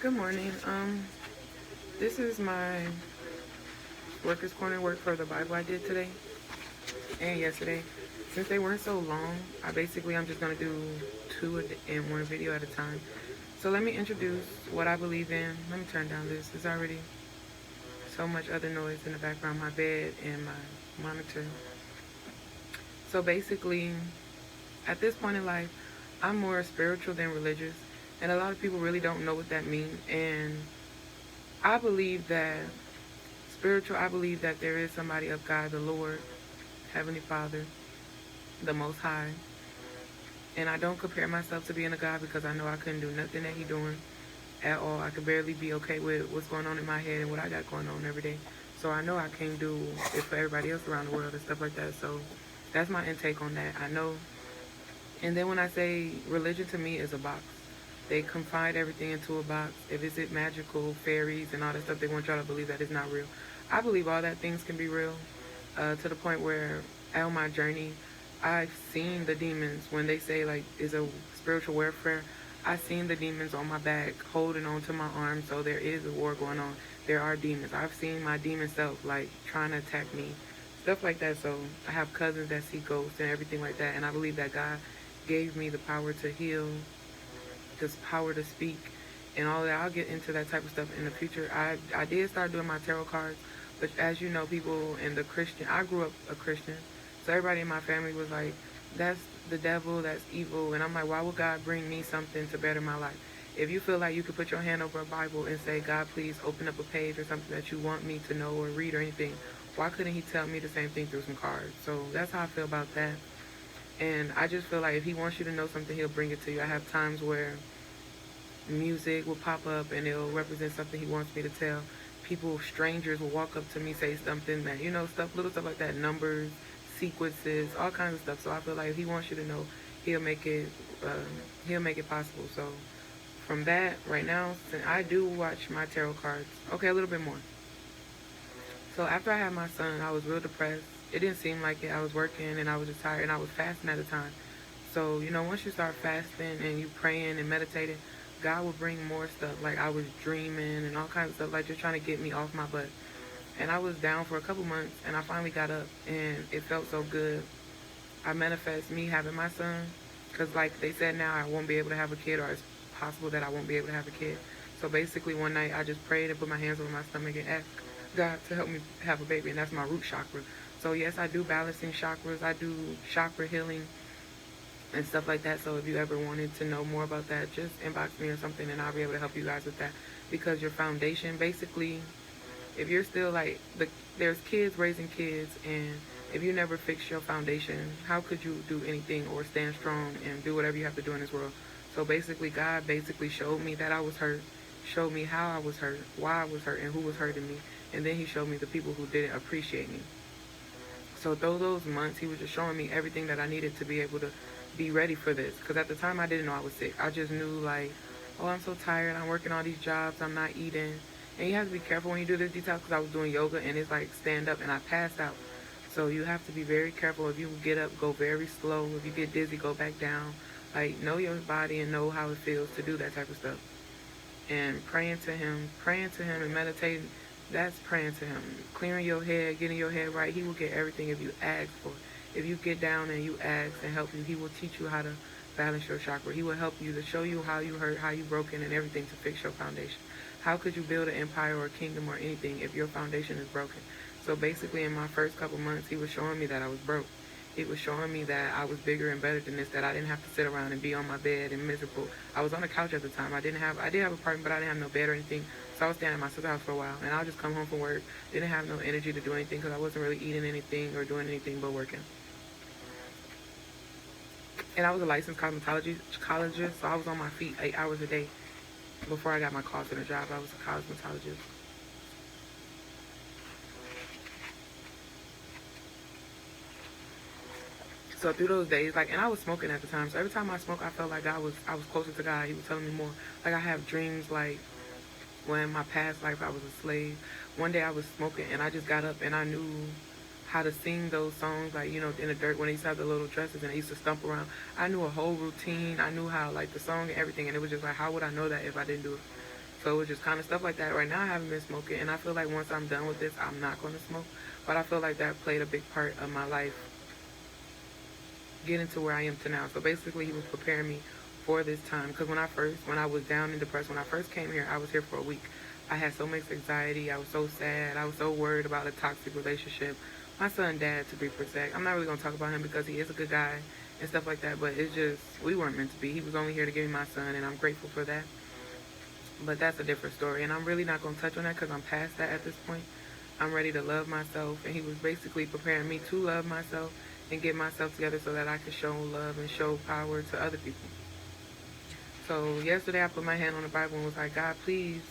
Good morning. This is my workers' corner work for the Bible I did today and yesterday. Since they weren't so long, I'm just gonna do in one video at a time. So let me introduce what I believe in. Let me turn down this. There's already so much other noise in the background, my bed and my monitor. So basically, at this point in life, I'm more spiritual than religious, and a lot of people really don't know what that means. And I believe that I believe that there is somebody of God, the Lord, Heavenly Father, the Most High. And I don't compare myself to being a God because I know I couldn't do nothing that He doing at all. I could barely be okay with what's going on in my head and what I got going on every day. So I know I can't do it for everybody else around the world and stuff like that. So that's my intake on that. I know. And then when I say religion to me is a box. They confine everything into a box. If it's magical, fairies, and all that stuff, they want y'all to believe that it's not real. I believe all that things can be real, to the point where on my journey, I've seen the demons when they say like is a spiritual warfare. I've seen the demons on my back holding on to my arm, so there is a war going on. There are demons. I've seen my demon self like trying to attack me, stuff like that. So I have cousins that see ghosts and everything like that, and I believe that God gave me the power to heal, this power to speak, and all that. I'll get into that type of stuff in the future. I did start doing my tarot cards, but as you know, people in the Christian, I grew up a Christian, so everybody in my family was like, that's the devil, that's evil. And I'm like, why would God bring me something to better my life? If you feel like you could put your hand over a Bible and say, God, please open up a page or something that you want me to know or read or anything, why couldn't He tell me the same thing through some cards? So that's how I feel about that. And I just feel like if He wants you to know something, He'll bring it to you. I have times where music will pop up and it'll represent something He wants me to tell. People, strangers will walk up to me, say something that, stuff, little stuff like that, numbers, sequences, all kinds of stuff. So I feel like if He wants you to know, He'll make it, He'll make it possible. So from that, right now, since I do watch my tarot cards, okay, a little bit more. So after I had my son, I was real depressed. It didn't seem like it. I was working and I was just tired and I was fasting at the time. So, once you start fasting and you praying and meditating, God will bring more stuff. Like I was dreaming and all kinds of stuff, like just trying to get me off my butt. And I was down for a couple months and I finally got up and it felt so good. I manifest me having my son because like they said now I won't be able to have a kid, or it's possible that I won't be able to have a kid. So basically one night I just prayed and put my hands over my stomach and asked God to help me have a baby, and that's my root chakra. So yes, I do balancing chakras. I do chakra healing and stuff like that. So if you ever wanted to know more about that, just inbox me or something and I'll be able to help you guys with that. Because your foundation, basically, if you're still like, there's kids raising kids, and if you never fix your foundation, how could you do anything or stand strong and do whatever you have to do in this world? So basically, God basically showed me that I was hurt, showed me how I was hurt, why I was hurt, and who was hurting me. And then He showed me the people who didn't appreciate me. So through those months, He was just showing me everything that I needed to be able to be ready for this. Because at the time, I didn't know I was sick. I just knew like, oh, I'm so tired. I'm working all these jobs. I'm not eating. And you have to be careful when you do this detox, because I was doing yoga and it's like stand up and I passed out. So you have to be very careful. If you get up, go very slow. If you get dizzy, go back down. Like, know your body and know how it feels to do that type of stuff. And praying to Him and meditating, that's praying to Him. Clearing your head, getting your head right. He will get everything if you ask for it. If you get down and you ask and help you, He will teach you how to balance your chakra. He will help you to show you how you hurt, how you broken, and everything to fix your foundation. How could you build an empire or a kingdom or anything if your foundation is broken? So basically, in my first couple months, He was showing me that I was broke. He was showing me that I was bigger and better than this, that I didn't have to sit around and be on my bed and miserable. I was on the couch at the time. I did have an apartment, but I didn't have no bed or anything. So I was staying at my sister's house for a while, and I would just come home from work. Didn't have no energy to do anything because I wasn't really eating anything or doing anything but working. And I was a licensed cosmetologist, so I was on my feet 8 hours a day. Before I got my call center job, I was a cosmetologist. So through those days, like, and I was smoking at the time. So every time I smoked, I felt like I was closer to God. He was telling me more. Like I have dreams, like when in my past life I was a slave. One day I was smoking and I just got up and I knew how to sing those songs, like, in the dirt when they used to have the little dresses and they used to stomp around. I knew a whole routine. I knew how, like, the song and everything. And it was just like, how would I know that if I didn't do it? So it was just kind of stuff like that. Right now I haven't been smoking, and I feel like once I'm done with this, I'm not going to smoke. But I feel like that played a big part of my life getting to where I am to now. So basically he was preparing me for this time, because when I was down and depressed, when I first came here, I was here for a week. I had so much anxiety. I was so sad. I was so worried about a toxic relationship. My son dad, to be precise, I'm not really going to talk about him because he is a good guy and stuff like that, but it's just, we weren't meant to be. He was only here to give me my son, and I'm grateful for that. But that's a different story, and I'm really not going to touch on that because I'm past that at this point. I'm ready to love myself, and he was basically preparing me to love myself and get myself together so that I could show love and show power to other people. So yesterday I put my hand on the Bible and was like, God, please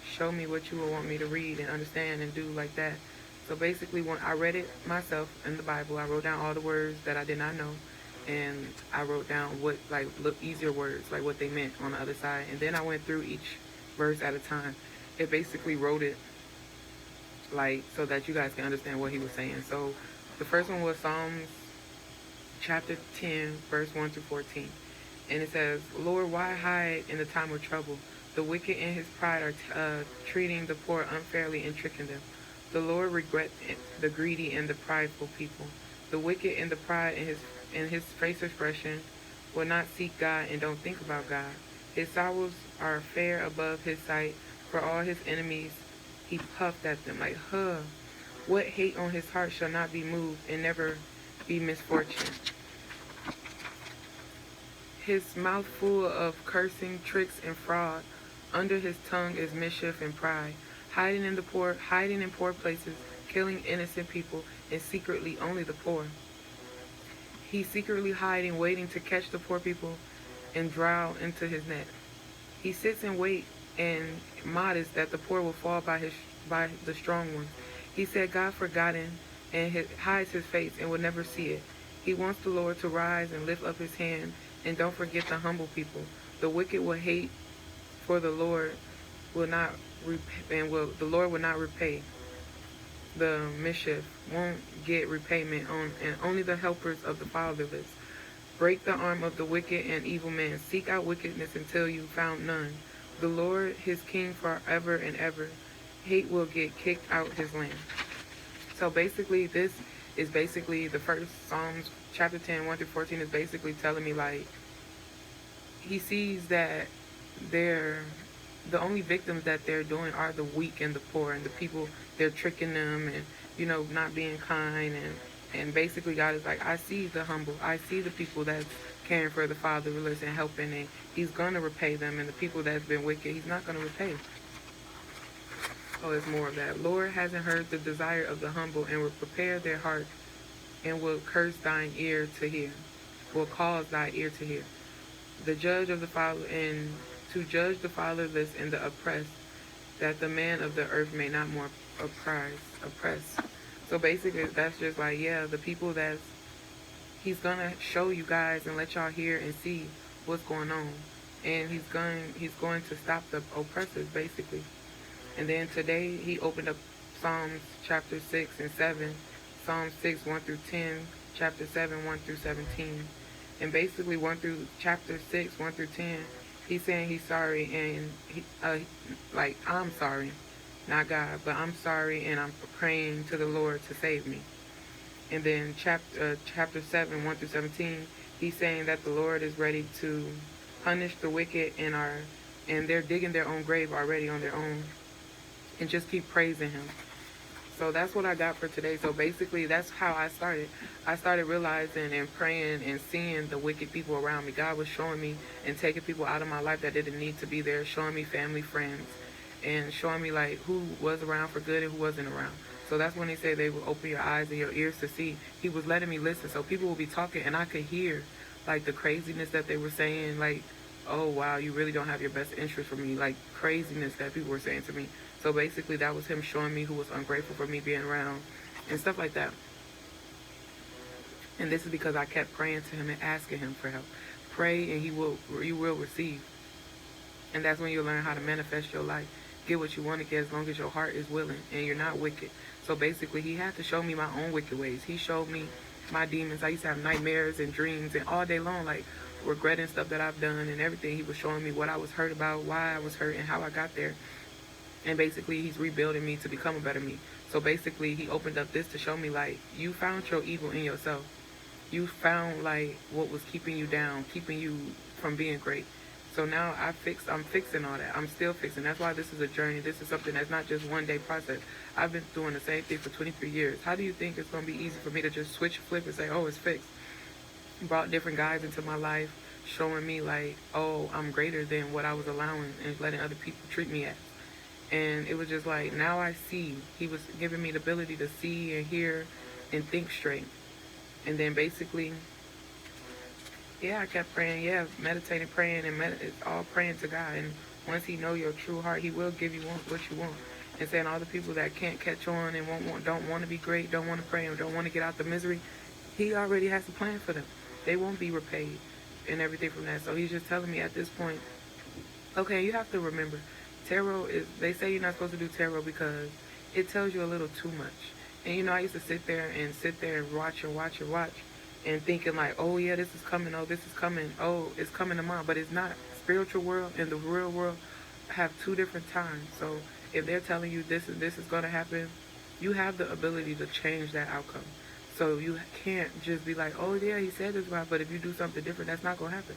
show me what you would want me to read and understand and do like that. So basically when I read it myself in the Bible, I wrote down all the words that I did not know, and I wrote down what, like, easier words, like what they meant on the other side. And then I went through each verse at a time. It basically wrote it like so that you guys can understand what he was saying. So the first one was Psalms chapter 10, verse 1 through 14. And it says, Lord, why hide in the time of trouble? The wicked in his pride are treating the poor unfairly and tricking them. The Lord regrets the greedy and the prideful people. The wicked in the pride in his face expression will not seek God and don't think about God. His sorrows are fair above his sight. For all his enemies, he puffed at them like, huh. What hate on his heart shall not be moved and never be misfortune. His mouth full of cursing, tricks, and fraud. Under his tongue is mischief and pride. Hiding in poor places, killing innocent people, and secretly only the poor. He's secretly hiding, waiting to catch the poor people and draw into his net. He sits in wait and modest that the poor will fall by the strong ones. He said God forgotten and hides his face and will never see it. He wants the Lord to rise and lift up his hand, and don't forget the humble people. The wicked will hate, for the Lord will not the Lord will not repay. The mischief won't get repayment on, and only the helpers of the fatherless. Break the arm of the wicked and evil man. Seek out wickedness until you found none. The Lord, his king forever and ever. Hate will get kicked out his land. So basically, this is basically the first Psalms chapter 10, 1 through 14 is basically telling me, like, he sees that the only victims that they're doing are the weak and the poor and the people. They're tricking them and, not being kind. And basically God is like, I see the humble. I see the people that's caring for the fatherless and helping, and he's going to repay them. And the people that's been wicked, he's not going to repay. Oh, there's more of that. Lord hasn't heard the desire of the humble and will prepare their heart and will curse thine ear to hear. Will cause thy ear to hear. The judge of the father and to judge the fatherless and the oppressed, that the man of the earth may not more oppress. So basically, that's just like, yeah, the people he's gonna show you guys and let y'all hear and see what's going on, and he's going to stop the oppressors, basically. And then today he opened up Psalms chapter 6 and 7, Psalm 6 1 through 10, chapter 7 1 through 17, and basically chapter 6 1 through 10. He's saying he's sorry, and I'm sorry, not God, but I'm sorry, and I'm praying to the Lord to save me. And then chapter 7, 1 through 17, he's saying that the Lord is ready to punish the wicked and they're digging their own grave already on their own, and just keep praising him. So that's what I got for today. So basically, that's how I started. I started realizing and praying and seeing the wicked people around me. God was showing me and taking people out of my life that didn't need to be there, showing me family, friends, and showing me like who was around for good and who wasn't around. So that's when he said they will open your eyes and your ears to see. He was letting me listen. So people will be talking and I could hear like the craziness that they were saying, like, oh wow, you really don't have your best interest for me, like craziness that people were saying to me. So basically that was him showing me who was ungrateful for me being around and stuff like that. And this is because I kept praying to him and asking him for help. Pray and you will receive. And that's when you'll learn how to manifest your life. Get what you want to get as long as your heart is willing and you're not wicked. So basically he had to show me my own wicked ways. He showed me my demons. I used to have nightmares and dreams and all day long, like, regretting stuff that I've done and everything. He was showing me what I was hurt about, why I was hurt, and how I got there. And basically, he's rebuilding me to become a better me. So basically, he opened up this to show me, like, you found your evil in yourself. You found, like, what was keeping you down, keeping you from being great. So now I'm fixing all that. I'm still fixing. That's why this is a journey. This is something that's not just one day process. I've been doing the same thing for 23 years. How do you think it's going to be easy for me to just switch, flip, and say, oh, it's fixed? Brought different guys into my life, showing me, like, oh, I'm greater than what I was allowing and letting other people treat me as. And it was just like, now I see. He was giving me the ability to see and hear and think straight. And then basically, yeah, I kept praying, meditating, praying, and it's all praying to God. And once he know your true heart, he will give you what you want. And saying all the people that can't catch on and don't want to be great, don't want to pray, or don't want to get out the misery, he already has a plan for them. They won't be repaid and everything from that. So he's just telling me at this point, okay, you have to remember, tarot they say you're not supposed to do tarot because it tells you a little too much. And I used to sit there and watch and thinking like, oh yeah, this is coming, oh this is coming, oh it's coming tomorrow. But it's not. Spiritual world and the real world have two different times. So if they're telling you this is going to happen, you have the ability to change that outcome. So you can't just be like, oh yeah, he said this about, but if you do something different, that's not going to happen.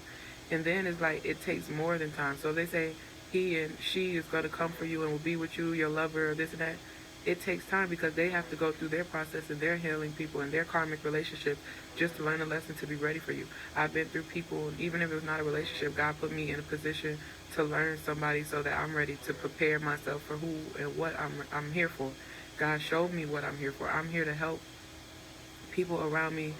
And then it's like, it takes more than time. So they say he and she is going to come for you and will be with you, your lover, or this and that. It takes time because they have to go through their process and their healing people and their karmic relationships just to learn a lesson to be ready for you. I've been through people, even if it was not a relationship, God put me in a position to learn somebody so that I'm ready to prepare myself for who and what I'm here for. God showed me what I'm here for. I'm here to help people around me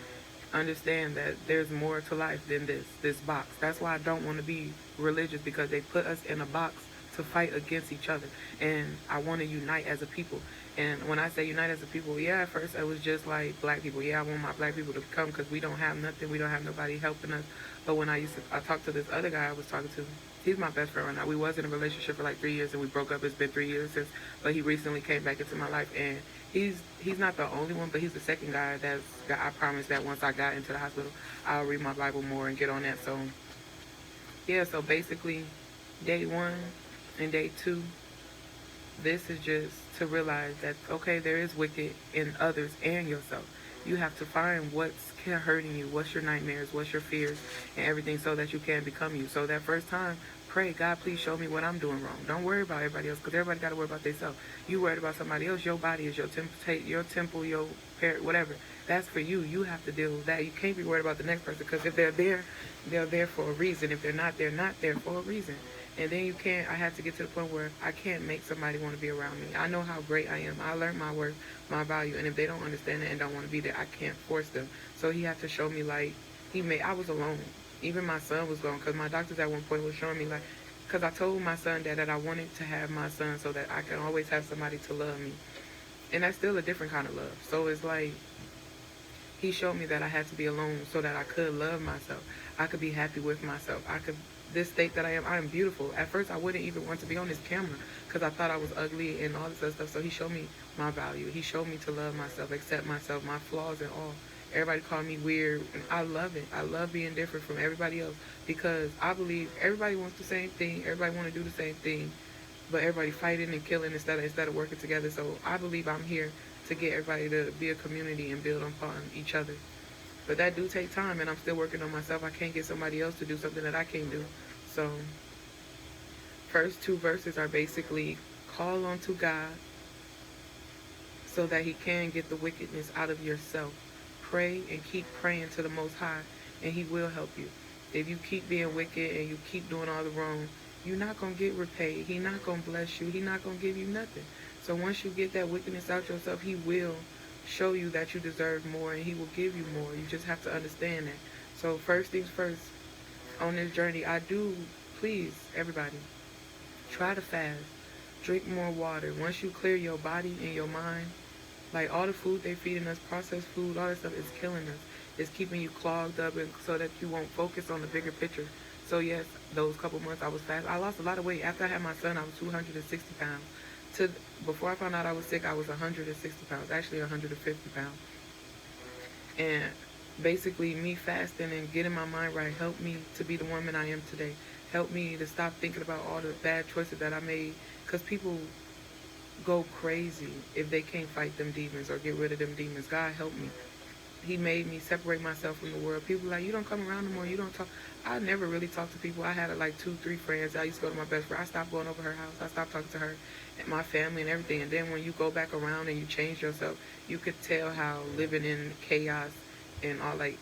understand that there's more to life than this box. That's why I don't want to be religious, because they put us in a box to fight against each other. And I want to unite as a people. And when I say unite as a people, yeah, at first it was just like black people. Yeah, I want my black people to come because we don't have nothing. We don't have nobody helping us. But when I talked to this other guy I was talking to, he's my best friend right now. We was in a relationship for like 3 years and we broke up. It's been 3 years since, but he recently came back into my life. And he's not the only one, but he's the second guy I promised that once I got into the hospital, I'll read my Bible more and get on that. So yeah, so basically day 1 and day 2, this is just to realize that, okay, there is wicked in others and yourself. You have to find what's hurting you, what's your nightmares, what's your fears, and everything, so that you can become you. So that first time, pray, God, please show me what I'm doing wrong. Don't worry about everybody else, because everybody got to worry about themselves. You worried about somebody else. Your body is your temple, your parent, whatever. That's for you. You have to deal with that. You can't be worried about the next person, because if they're there for a reason. If they're not there for a reason. And then I had to get to the point where I can't make somebody want to be around me. I know how great I am. I learned my worth, my value. And if they don't understand it and don't want to be there, I can't force them. So he had to show me, like, I was alone. Even my son was gone, because my doctors at one point was showing me, like, because I told my son that I wanted to have my son so that I can always have somebody to love me. And that's still a different kind of love. So it's like, he showed me that I had to be alone so that I could love myself. I could be happy with myself. This state that I am beautiful. At first, I wouldn't even want to be on this camera because I thought I was ugly and all this other stuff. So he showed me my value. He showed me to love myself, accept myself, my flaws and all. Everybody called me weird, and I love it. I love being different from everybody else, because I believe everybody wants the same thing. Everybody want to do the same thing, but everybody fighting and killing instead of working together. So I believe I'm here to get everybody to be a community and build upon each other. But that do take time, and I'm still working on myself. I can't get somebody else to do something that I can't do. So first 2 verses are basically call unto God so that he can get the wickedness out of yourself. Pray and keep praying to the Most High, and he will help you. If you keep being wicked and you keep doing all the wrong, you're not going to get repaid. He's not going to bless you. He's not going to give you nothing. So once you get that wickedness out yourself, he will show you that you deserve more, and he will give you more. You just have to understand that. So first things first, on this journey, I do, please, everybody, try to fast. Drink more water. Once you clear your body and your mind, like all the food they're feeding us, processed food, all that stuff is killing us. It's keeping you clogged up, and so that you won't focus on the bigger picture. So yes, those couple months I was fast. I lost a lot of weight. After I had my son, I was 260 pounds. Before I found out I was sick, I was 160 pounds, actually 150 pounds. And basically me fasting and getting my mind right helped me to be the woman I am today. Helped me to stop thinking about all the bad choices that I made. Because people go crazy if they can't fight them demons or get rid of them demons. God helped me. He made me separate myself from the world. People like, you don't come around no more, you don't talk. I never really talked to people. I had like 2, 3 friends. I used to go to my best friend. I stopped going over her house. I stopped talking to her and my family and everything. And then when you go back around and you change yourself, you could tell how living in chaos and all, like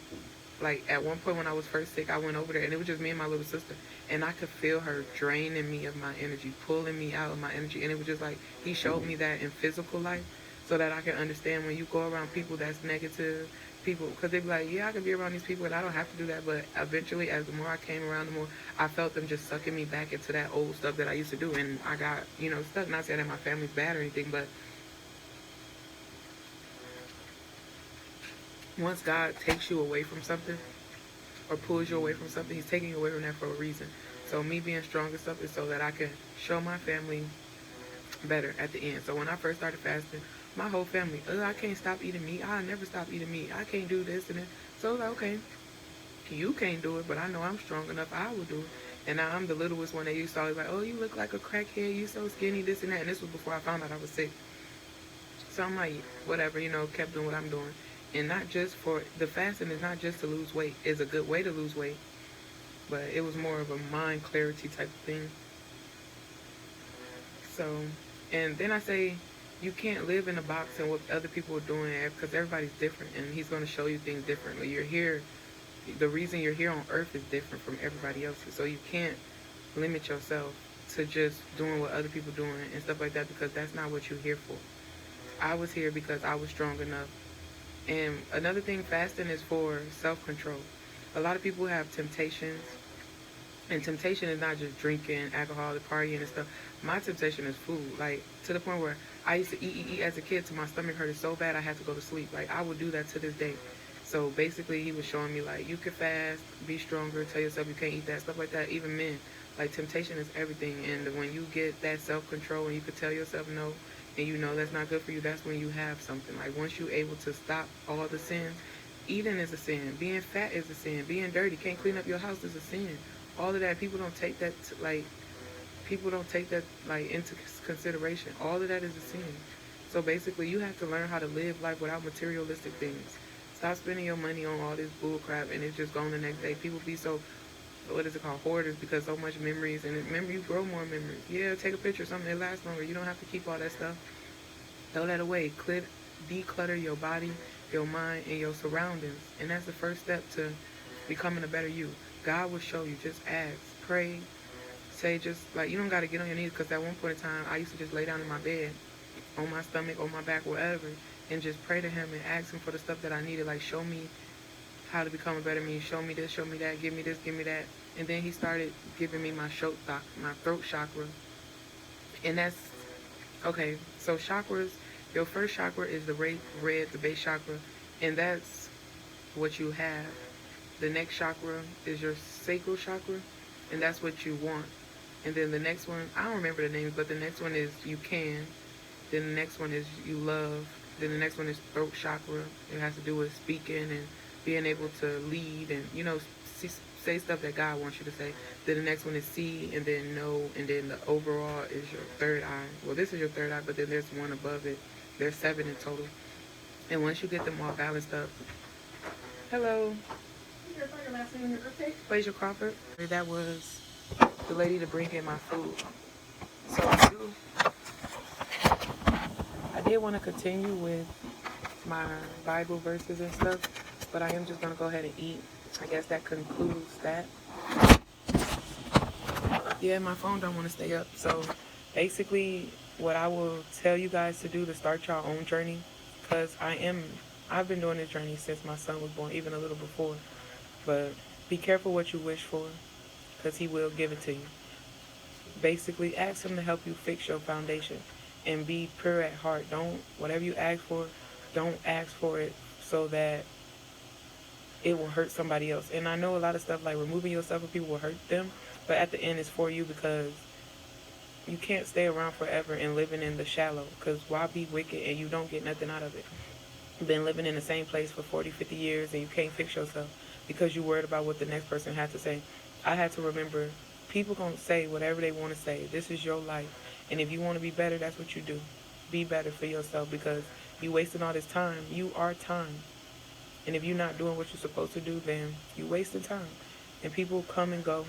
at one point when I was first sick, I went over there and it was just me and my little sister, and I could feel her draining me of my energy, pulling me out of my energy. And it was just like he showed me that in physical life, so that I can understand when you go around people that's negative, people, because they be like, yeah, I can be around these people and I don't have to do that. But eventually, as the more I came around, the more I felt them just sucking me back into that old stuff that I used to do. And I got, stuck. Not saying that my family's bad or anything, but once God takes you away from something or pulls you away from something, he's taking you away from that for a reason. So me being strong and stuff is so that I can show my family better at the end. So when I first started fasting, my whole family, I can't stop eating meat. I'll never stop eating meat. I can't do this and that. So I was like, okay, you can't do it, but I know I'm strong enough. I will do it. And now I'm the littlest one. They used to always like, oh, you look like a crackhead. You so skinny, this and that. And this was before I found out I was sick. So I'm like, whatever, kept doing what I'm doing. And not just for, the fasting is not just to lose weight. It's a good way to lose weight. But it was more of a mind clarity type of thing. So, and then I say, you can't live in a box and what other people are doing, because everybody's different and he's going to show you things differently. You're here, the reason you're here on earth is different from everybody else's. So you can't limit yourself to just doing what other people doing and stuff like that, because that's not what you're here for. I was here because I was strong enough. And another thing, fasting is for self-control. A lot of people have temptations, and temptation is not just drinking, alcohol, partying and stuff. My temptation is food, like to the point where I used to eat as a kid till my stomach hurted so bad I had to go to sleep. Like I would do that to this day. So basically he was showing me like, you can fast, be stronger, tell yourself you can't eat that, stuff like that. Even men, like temptation is everything. And when you get that self-control and you can tell yourself no, and you know that's not good for you, that's when you have something. Like once you're able to stop all the sins, eating is a sin, being fat is a sin, being dirty, can't clean up your house is a sin. All of that, people don't take that into consideration. All of that is a sin. So basically you have to learn how to live life without materialistic things. Stop spending your money on all this bull crap and it's just gone the next day. People be so, what is it called, hoarders, because so much memories, and remember, you grow more memories. Yeah, take a picture of something that lasts longer. You don't have to keep all that stuff. Throw that away. Declutter your body, your mind, and your surroundings. And that's the first step to becoming a better you. God will show you. Just ask, pray, say, just like, you don't got to get on your knees, because at one point in time I used to just lay down in my bed, on my stomach, on my back, wherever, and just pray to him and ask him for the stuff that I needed. Like, show me how to become a better me. Show me this, show me that, give me this, give me that. And then he started giving me my throat chakra. And that's, okay, so chakras, your first chakra is the red, the base chakra, and that's what you have. The next chakra is your sacral chakra, and that's what you want. And then the next one, I don't remember the names, but the next one is you can. Then the next one is you love. Then the next one is throat chakra. It has to do with speaking and being able to lead and, say stuff that God wants you to say. Then the next one is see, and then know, and then the overall is your third eye. Well, this is your third eye, but then there's one above it. There's 7 in total. And once you get them all balanced up, hello. Your last name on your birthday? Fraser Crawford. That was the lady to bring in my food. So I did want to continue with my Bible verses and stuff, but I am just going to go ahead and eat. I guess that concludes that. Yeah, my phone don't want to stay up. So basically what I will tell you guys to do to start your own journey, because I've been doing this journey since my son was born, even a little before. But be careful what you wish for, because he will give it to you. Basically, ask him to help you fix your foundation and be pure at heart. Whatever you ask for, don't ask for it so that it will hurt somebody else. And I know a lot of stuff like removing yourself from people will hurt them, but at the end it's for you, because you can't stay around forever and living in the shallow, because why be wicked and you don't get nothing out of it? been living in the same place for 40, 50 years and you can't fix yourself because you're worried about what the next person has to say. I had to remember, people gonna say whatever they want to say. This is your life. And if you want to be better, that's what you do. Be better for yourself, because you wasting all this time. You are time. And if you're not doing what you're supposed to do, then you wasting time. And people come and go.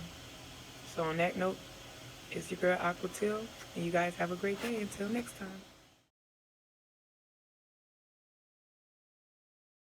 So on that note, it's your girl aquateal, and you guys have a great day. Until next time.